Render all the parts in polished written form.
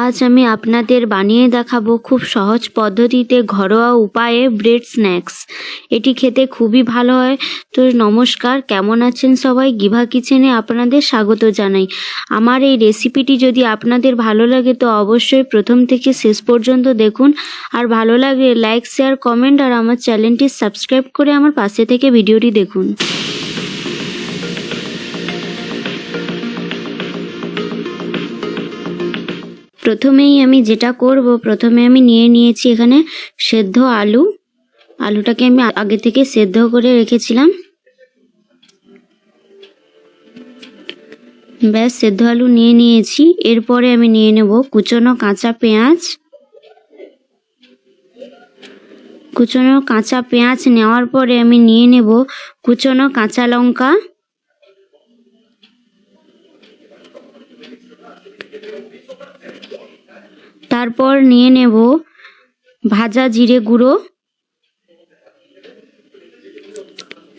আজ আমি আপনাদের বানিয়ে দেখাবো খুব সহজ পদ্ধতিতে ঘরোয়া উপায়ে ব্রেড স্ন্যাক্স। এটি খেতে খুবই ভালো হয়। তো নমস্কার, কেমন আছেন সবাই? গিভা কিচেনে আপনাদের স্বাগত জানাই। আমার এই রেসিপিটি যদি আপনাদের ভালো লাগে তো অবশ্যই প্রথম থেকে শেষ পর্যন্ত দেখুন, আর ভালো লাগলে লাইক, শেয়ার, কমেন্ট আর আমার চ্যানেলটি সাবস্ক্রাইব করে আমার পাশে থেকে ভিডিওটি দেখুন। প্রথমেই আমি যেটা করব, প্রথমে আমি নিয়ে নিয়েছি এখানে সেদ্ধ আলুটাকে আমি আগে থেকে সেদ্ধ করে রেখেছিলাম। ব্যাস, সেদ্ধ আলু নিয়ে নিয়েছি। এরপরে আমি নিয়ে নেব কুচনো কাঁচা পেঁয়াজ। কুচনো কাঁচা পেঁয়াজ নেওয়ার পরে আমি নিয়ে নেব কুচনো কাঁচা লঙ্কা, তারপর নিয়ে নেব ভাজা জিরে গুঁড়ো,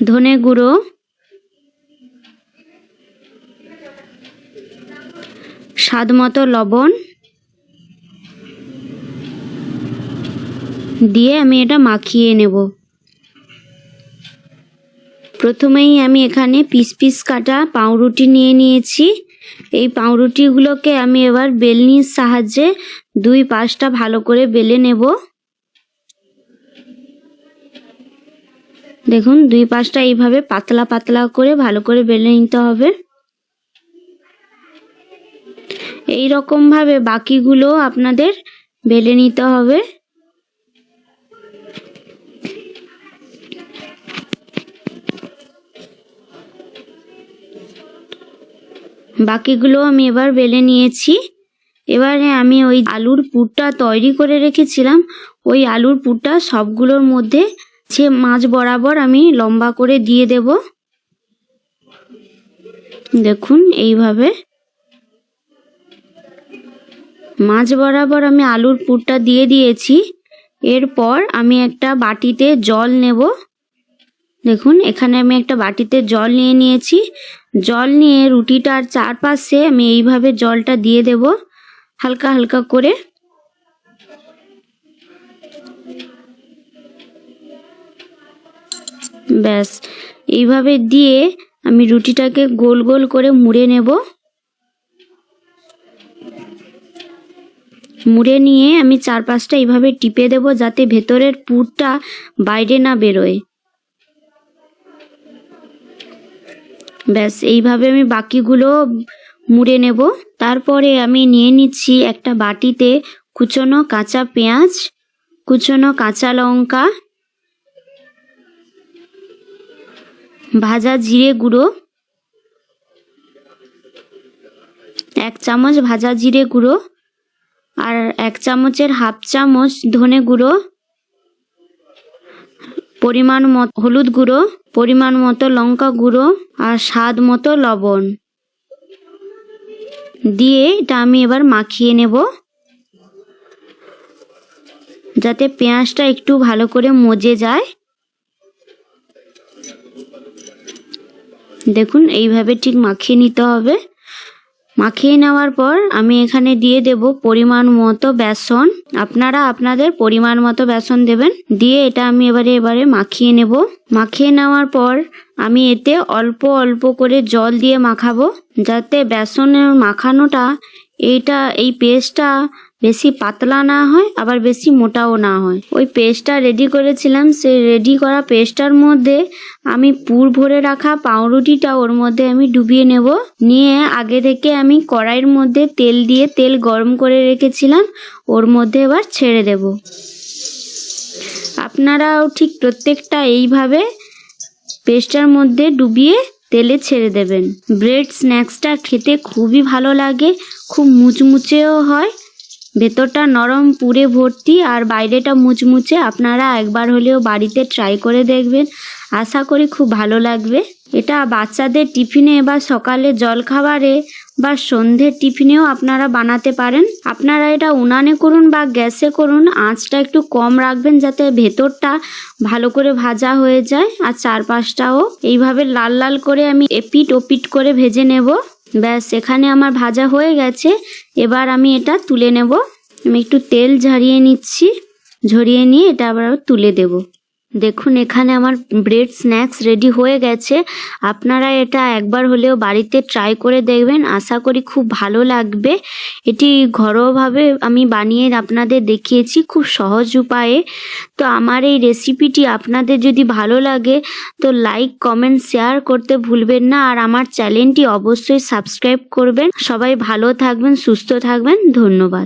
ধনে গুঁড়ো, স্বাদ মতো লবণ দিয়ে আমি এটা মাখিয়ে নেব। প্রথমেই আমি এখানে পিস পিস কাটা পাউরুটি নিয়ে নিয়েছি। এই পাউরুটিগুলোকে আমি এবার বেলনির সাহায্যে দুই পাশটা ভালো করে বেলে নেব। দেখুন, দুই পাশটা এইভাবে পাতলা পাতলা করে ভালো করে বেলে নিতে হবে। এই রকম ভাবে বাকিগুলো আপনাদের বেলে নিতে হবে। বাকিগুলো আমি এবার বেলে নিয়েছি। এবারে আমি ওই আলুর পুরটা তৈরি করে রেখেছিলাম, ওই আলুর পুরটা সবগুলোর মধ্যে মাঝ বরাবর আমি লম্বা করে দিয়ে দেব। দেখুন, এইভাবে মাঝ বরাবর আমি আলুর পুরটা দিয়ে দিয়েছি। এরপর আমি একটা বাটিতে জল নেব। দেখুন, এখানে আমি একটা বাটিতে জল নিয়ে নিয়েছি। জল নিয়ে রুটিটার চারপাশে আমি এইভাবে জলটা দিয়ে দেব হালকা হালকা করে। ব্যাস, এইভাবে দিয়ে আমি রুটিটাকে গোল গোল করে মুড়ে নেব। মুড়ে নিয়ে আমি চারপাশটা এইভাবে টিপে দেব যাতে ভেতরের পুরটা বাইরে না বেরোয়। ব্যাস, এইভাবে আমি বাকিগুলো মুড়ে নেব। তারপরে আমি নিয়ে নিচ্ছি একটা বাটিতে কুচনো কাঁচা পেঁয়াজ, কুচনো কাঁচা লঙ্কা, ভাজা জিরে গুঁড়ো, 1 চামচ ভাজা জিরে গুঁড়ো, আর 1 চামচের হাফ চামচ ধনে গুঁড়ো, পরিমাণ মতো হলুদ গুঁড়ো, পরিমাণ মতো লঙ্কা গুঁড়ো আর স্বাদ মতো লবণ দিয়ে এটা আমি এবার মাখিয়ে নেব যাতে পেঁয়াজটা একটু ভালো করে মজে যায়। দেখুন, এইভাবে ঠিক মাখিয়ে নিতে হবে। মাখিয়ে নেওয়ার পর আমি এখানে দিয়ে দেব পরিমাণ মতো বেসন। আপনারা আপনাদের পরিমাণ মতো বেসন দেবেন। দিয়ে এটা আমি এবারে মাখিয়ে নেব। মাখিয়ে নেওয়ার পর আমি এতে অল্প অল্প করে জল দিয়ে মাখাবো যাতে বেসনের মাখানোটা এই পেস্টটা বেশি পাতলা না হয় আবার বেশি মোটাও না হয়। ওই পেস্টটা রেডি করেছিলাম, সেই রেডি করা পেস্টটার মধ্যে আমি পুর ভরে রাখা পাউরুটিটা ওর মধ্যে আমি ডুবিয়ে নেব। নিয়ে আগে থেকে আমি কড়াইয়ের মধ্যে তেল দিয়ে তেল গরম করে রেখেছিলাম, ওর মধ্যে এবার ছেড়ে দেব। আপনারাও ঠিক প্রত্যেকটা এইভাবে পেস্টটার মধ্যে ডুবিয়ে তেলে ছেড়ে দেবেন। ব্রেড স্ন্যাক্সটা খেতে খুবই ভালো লাগে, খুব মুচমুচেও হয়, ভেতরটা নরম পুরে ভর্তি আর বাইরেটা মুচমুচে। আপনারা একবার হলেও বাড়িতে ট্রাই করে দেখবেন, আশা করি খুব ভালো লাগবে। এটা বাচ্চাদের টিফিনে বা সকালে জলখাবারে বা সন্ধ্যের টিফিনেও আপনারা বানাতে পারেন। আপনারা এটা উনানে করুন বা গ্যাসে করুন, আঁচটা একটু কম রাখবেন যাতে ভেতরটা ভালো করে ভাজা হয়ে যায় আর চারপাশটাও এইভাবে লাল লাল করে আমি এপিট ওপিট করে ভেজে নেব। ব্যাস এখানে আমার ভাজা হয়ে গেছে। এবার আমি এটা তুলে নেব। আমি একটু তেল ঝরিয়ে নিচ্ছি, ঝরিয়ে নিয়ে এটা আবার তুলে দেব। দেখুন এখানে আমার ব্রেড স্ন্যাক্স রেডি হয়ে গেছে। আপনারা এটা একবার হলেও বাড়িতে ট্রাই করে দেখবেন, আশা করি খুব ভালো লাগবে। এটি ঘরোয়াভাবে আমি বানিয়ে আপনাদের দেখিয়েছি খুব সহজ উপায়ে। তো আমার এই রেসিপিটি আপনাদের যদি ভালো লাগে তো লাইক, কমেন্ট, শেয়ার করতে ভুলবেন না। আর আমার চ্যানেলটি অবশ্যই সাবস্ক্রাইব করবেন। সবাই ভালো থাকবেন, সুস্থ থাকবেন। ধন্যবাদ।